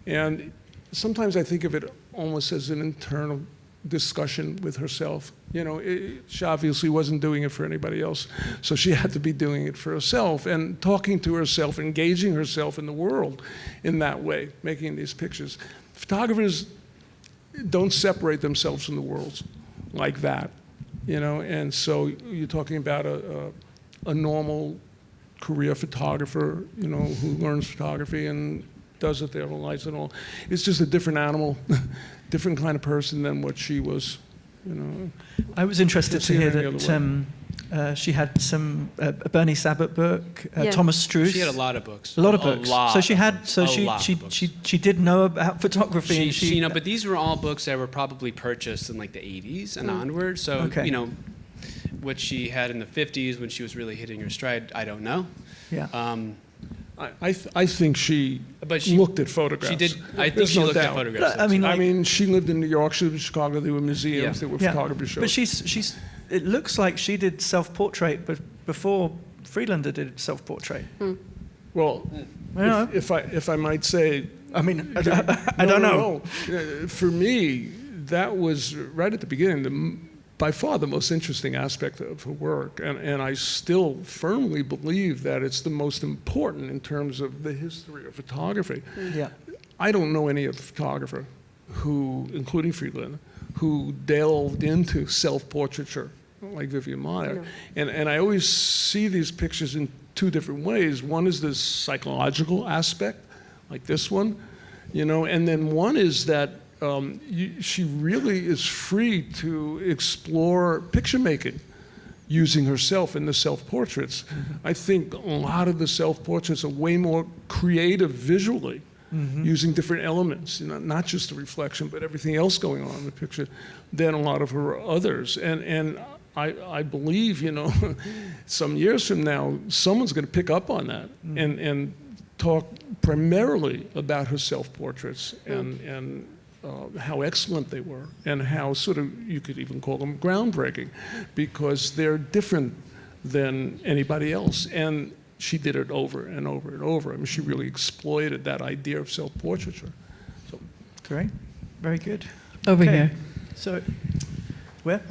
And sometimes I think of it almost as an internal discussion with herself. You know, she obviously wasn't doing it for anybody else, so she had to be doing it for herself and talking to herself, engaging herself in the world in that way, making these pictures. Photographers don't separate themselves from the world like that, you know, and so you're talking about a normal career photographer, you know, who learns photography and does it their whole lives and all. It's just a different animal, different kind of person than what she was, you know. I was interested to hear that she had some Bernie Sabat book, Thomas Struth. She had a lot of books. A lot of books. So she had. So she she did know about photography. You know, but these were all books that were probably purchased in like the 80s and onward. So okay. You know, what she had in the 50s when she was really hitting her stride, I don't know. Yeah. I think she looked at photographs. She did. I think she looked at photographs. I mean, she lived in New York. She lived in Chicago. There were museums. There were photography shows. But she's. It looks like she did self-portrait, but before Friedlander did self-portrait. Well, if I might say, I mean, I don't know. For me, that was right at the beginning. By far the most interesting aspect of her work, and I still firmly believe that it's the most important in terms of the history of photography. Yeah. I don't know any other photographer who, including Friedlander, who delved into self-portraiture like Vivian Maier. No. And I always see these pictures in two different ways. One is this psychological aspect, like this one, you know, and then one is that she really is free to explore picture making using herself in the self-portraits. Mm-hmm. I think a lot of the self-portraits are way more creative visually, using different elements, you know, not just the reflection, but everything else going on in the picture, than a lot of her others. And I believe, you know, some years from now, someone's going to pick up on that and talk primarily about her self-portraits and how excellent they were, and how sort of, you could even call them groundbreaking, because they're different than anybody else. And she did it over and over and over. I mean, she really exploited that idea of self-portraiture. Great, very good. Over here. So, where?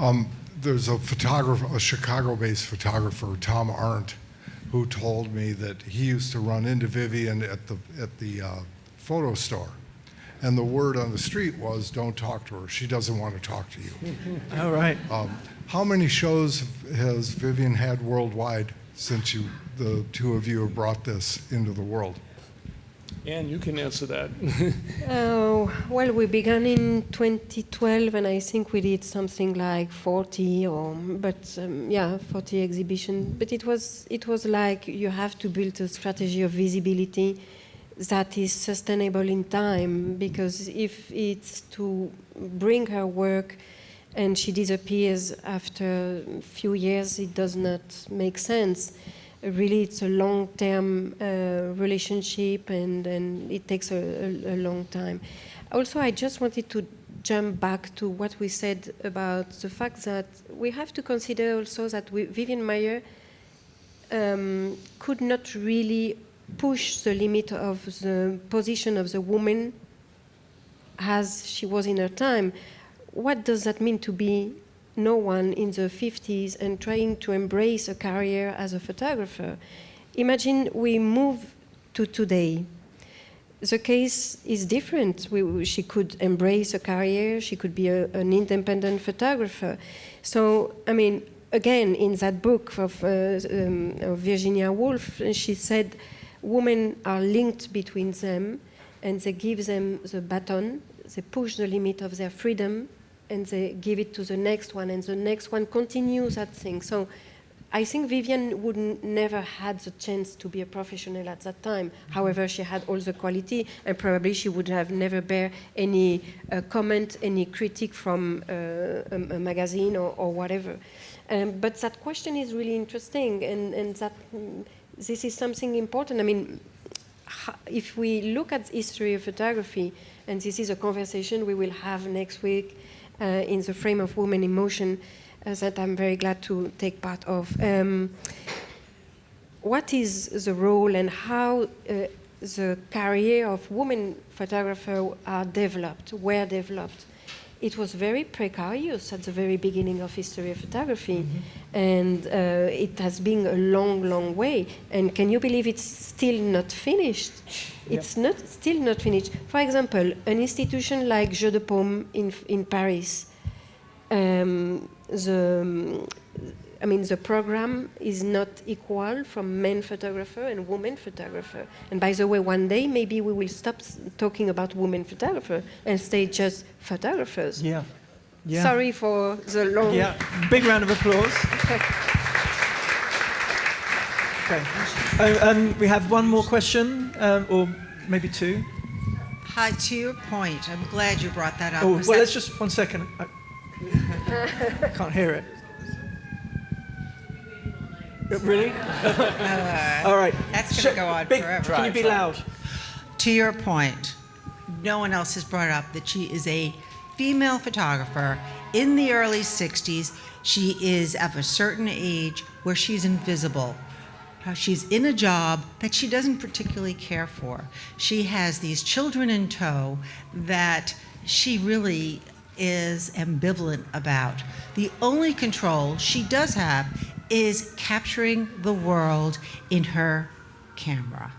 there's a photographer, a Chicago-based photographer, Tom Arndt, who told me that he used to run into Vivian at the photo store, and the word on the street was, "Don't talk to her. She doesn't want to talk to you." All right. How many shows has Vivian had worldwide since the two of you have brought this into the world? Anne, you can answer that. Well, we began in 2012, and I think we did something like 40, 40 exhibitions. But it was like you have to build a strategy of visibility that is sustainable in time, because if it's to bring her work and she disappears after a few years, it does not make sense. Really, it's a long-term relationship, and it takes a long time. Also, I just wanted to jump back to what we said about the fact that we have to consider also that Vivian Maier could not really push the limit of the position of the woman as she was in her time. What does that mean to be no one in the 50s and trying to embrace a career as a photographer? Imagine we move to today. The case is different. She could embrace a career, she could be an independent photographer. So, I mean, again, in that book of Virginia Woolf, she said women are linked between them, and they give them the baton, they push the limit of their freedom, and they give it to the next one, and the next one continues that thing. So I think Vivian would never had the chance to be a professional at that time. However, she had all the quality, and probably she would have never bear any comment, any critique from a magazine or whatever. But that question is really interesting, and that this is something important. I mean, if we look at the history of photography, and this is a conversation we will have next week in the frame of Women in Motion, that I'm very glad to take part of. What is the role and how the career of women photographers were developed? It was very precarious at the very beginning of history of photography, and it has been a long, long way. And can you believe it's still not finished? It's still not finished. For example, an institution like Jeu de Paume in Paris, the program is not equal from men photographer and women photographer. And by the way, one day maybe we will stop talking about women photographer and stay just photographers. Yeah. Sorry for the long. Yeah. Big round of applause. Okay. We have one more question, or maybe two. Hi, to your point, I'm glad you brought that up. Oh, well, let's just 1 second. I can't hear it. Really? All right. That's going to go on forever. Can you be loud? To your point, no one else has brought up that she is a female photographer in the early 60s. She is of a certain age where she's invisible. She's in a job that she doesn't particularly care for. She has these children in tow that she really is ambivalent about. The only control she does have is capturing the world in her camera.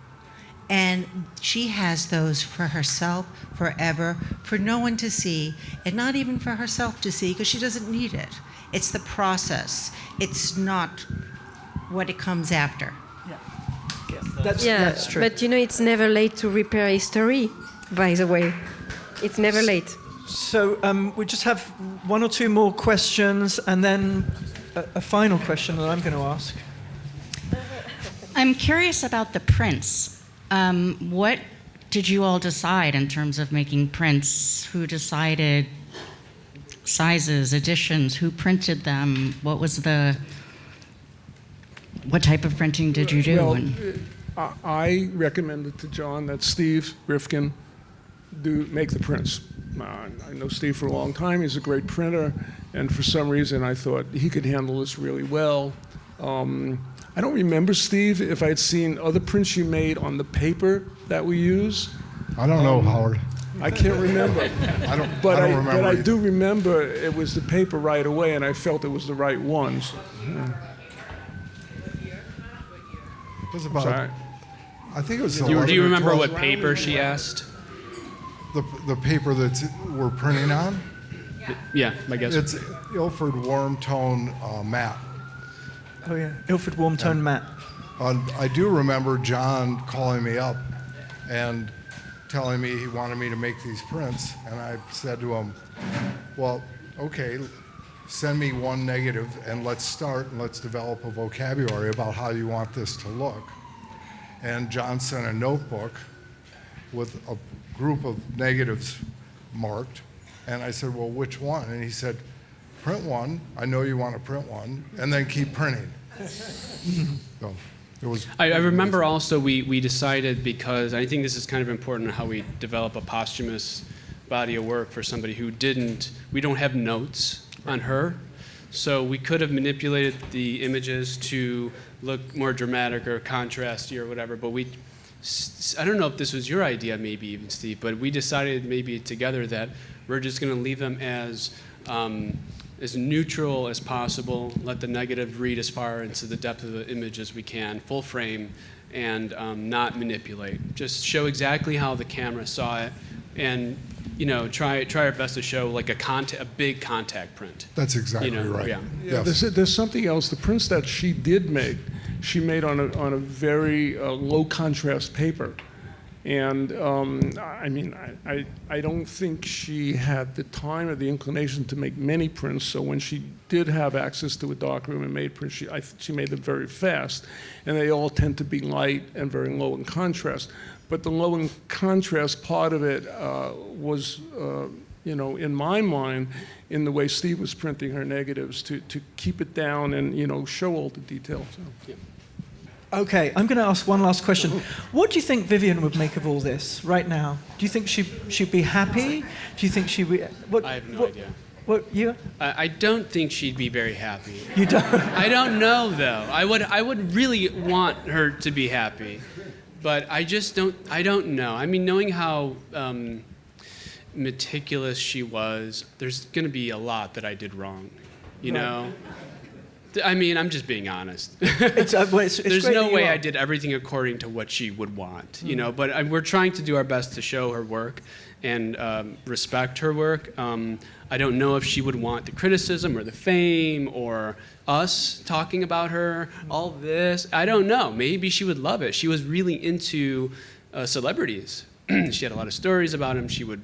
And she has those for herself forever, for no one to see, and not even for herself to see, because she doesn't need it. It's the process. It's not what it comes after. That's true. But it's never late to repair history, by the way. It's never late. So we just have one or two more questions, and then a final question that I'm going to ask. I'm curious about the prints. What did you all decide in terms of making prints? Who decided sizes, editions? Who printed them? What type of printing did you do? Well, I recommended to John that Steve Rifkin make the prints. I know Steve for a long time. He's a great printer, and for some reason I thought he could handle this really well. I don't remember, Steve, if I had seen other prints you made on the paper that we use. I don't know, Howard. I can't remember. I don't But remember I either. do remember it was the paper right away, and I felt it was the right ones. It was about, Sorry. I think it was Do 11 you or remember 12 what paper she asked? The paper that we're printing on? Yeah, I guess. It's Ilford Warm Tone Matte. Oh yeah, Ilford Warm Tone Matte. I do remember John calling me up and telling me he wanted me to make these prints, and I said to him, well, okay, send me one negative and let's start and let's develop a vocabulary about how you want this to look. And John sent a notebook with a group of negatives marked, and I said, well, which one? And he said, print one, I know you want to print one, and then keep printing. So it was. I remember also we decided, because I think this is kind of important how we develop a posthumous body of work for somebody who we don't have notes on her. So we could have manipulated the images to look more dramatic or contrasty or whatever, but I don't know if this was your idea maybe even, Steve, but we decided maybe together that we're just going to leave them as neutral as possible, let the negative read as far into the depth of the image as we can, full frame, and not manipulate. Just show exactly how the camera saw it, and try our best to show like a big contact print. That's exactly right. Yeah. Yes. There's something else. The prints that she did make, she made on a very low contrast paper. And I don't think she had the time or the inclination to make many prints. So when she did have access to a darkroom and made prints, she made them very fast, and they all tend to be light and very low in contrast. But the low in contrast part of it was, in my mind, in the way Steve was printing her negatives to keep it down and show all the details. So. Yeah. Okay, I'm going to ask one last question. What do you think Vivian would make of all this right now? Do you think she'd be happy? Do you think she would? I have no idea. What you? I don't think she'd be very happy. You don't? I don't know though. I would really want her to be happy, but I just don't. I don't know. I mean, knowing how meticulous she was, there's going to be a lot that I did wrong. You know. I mean, I'm just being honest. It's There's great no that you way are. I did everything according to what she would want, but we're trying to do our best to show her work and respect her work. I don't know if she would want the criticism or the fame or us talking about her, all this. I don't know. Maybe she would love it. She was really into celebrities. She had a lot of stories about them. She would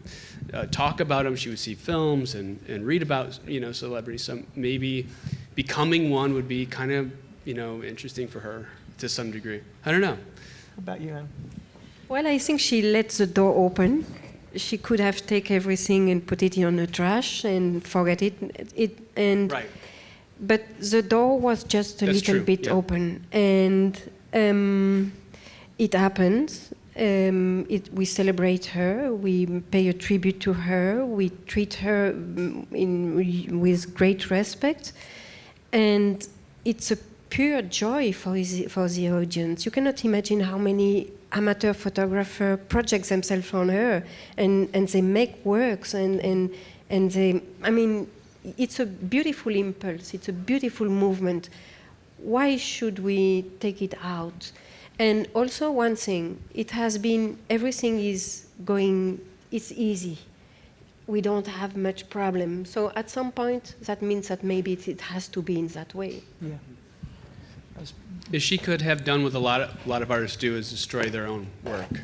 talk about them. She would see films and read about celebrities. So maybe becoming one would be kind of interesting for her to some degree. I don't know. How about you, Anne? Well, I think she let the door open. She could have taken everything and put it in the trash and forget it. Right. But the door was just a That's little true, bit yeah. open, and it happens. We celebrate her. We pay a tribute to her. We treat her with great respect, and it's a pure joy for the audience. You cannot imagine how many amateur photographer project themselves on her, and they make works, and they. I mean, it's a beautiful impulse. It's a beautiful movement. Why should we take it out? And also one thing, it has been, everything is going, it's easy. We don't have much problem. So at some point, that means that maybe it has to be in that way. Yeah. If she could have done what a lot of artists do is destroy their own work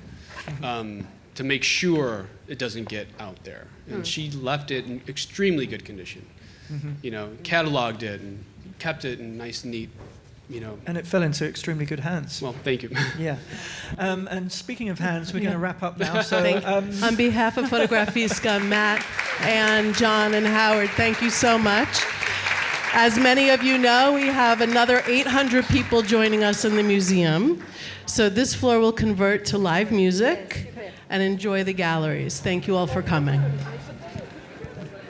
to make sure it doesn't get out there. And she left it in extremely good condition. Cataloged it and kept it in nice, neat, And it fell into extremely good hands. Well, thank you. Yeah. And speaking of hands, we're going to wrap up now. So, On behalf of Fotografiska, Matt and John and Howard, thank you so much. As many of you know, we have another 800 people joining us in the museum. So this floor will convert to live music and enjoy the galleries. Thank you all for coming.